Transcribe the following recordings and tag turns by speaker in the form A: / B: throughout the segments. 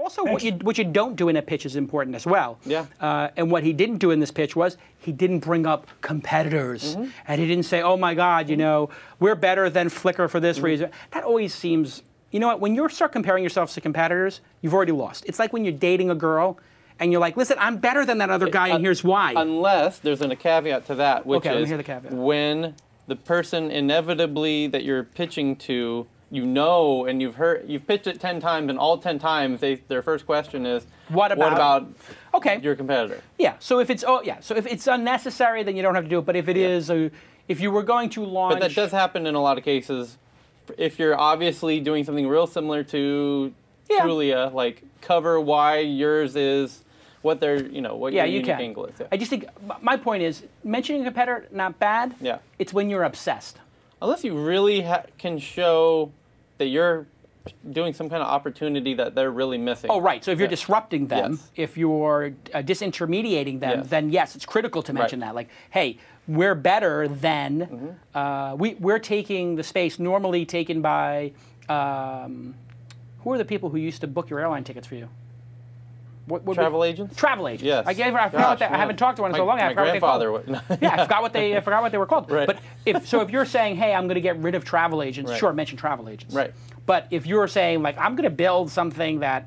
A: Also, what you don't do in a pitch is important as well.
B: Yeah.
A: And what he didn't do in this pitch was he didn't bring up competitors. And he didn't say, oh my God, you know, we're better than Flickr for this reason. That always seems, you know what, when you start comparing yourselves to competitors, you've already lost. It's like when you're dating a girl and you're like, listen, I'm better than that other guy and here's why.
B: Unless there's a caveat to that, which
A: let me
B: is
A: hear the caveat.
B: When the person inevitably that you're pitching to, you know, and you've pitched it 10 times, and all 10 times their first question is, what about your competitor?
A: Yeah. So if it's if it's unnecessary, then you don't have to do it. But if it is, if you were going to launch,
B: but that does happen in a lot of cases. If you're obviously doing something real similar to Julia, like cover why yours is what their what your unique angle is. Yeah.
A: I just think my point is mentioning a competitor not bad.
B: Yeah.
A: It's when you're obsessed.
B: Unless you really can show that you're doing some kind of opportunity that they're really missing.
A: Oh, right. So if you're disrupting them, if you're disintermediating them, then yes, it's critical to mention that. Like, hey, we're better than, we're taking the space normally taken by, who are the people who used to book your airline tickets for you?
B: Travel agents?
A: Travel agents.
B: Yes.
A: I haven't talked to one in so long. I forgot what they were called.
B: Right.
A: But if you're saying, hey, I'm going to get rid of travel agents, sure, mention travel agents.
B: Right.
A: But if you're saying, like, I'm going to build something that,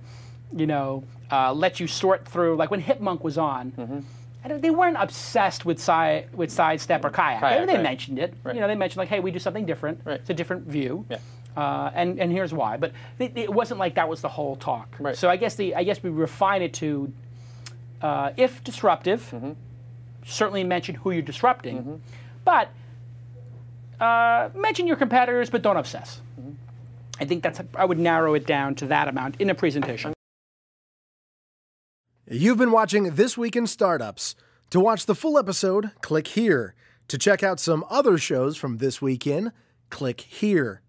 A: lets you sort through, like when Hipmunk was on, they weren't obsessed with Sidestep or Kayak. They mentioned it.
B: Right.
A: They mentioned, like, hey, we do something different.
B: Right.
A: It's a different view.
B: Yeah.
A: And here's why. But it wasn't like that was the whole talk.
B: Right.
A: So I guess we refine it to, if disruptive, certainly mention who you're disrupting, but mention your competitors, but don't obsess. I think I would narrow it down to that amount in a presentation.
C: You've been watching This Week in Startups. To watch the full episode, click here. To check out some other shows from This Week In, click here.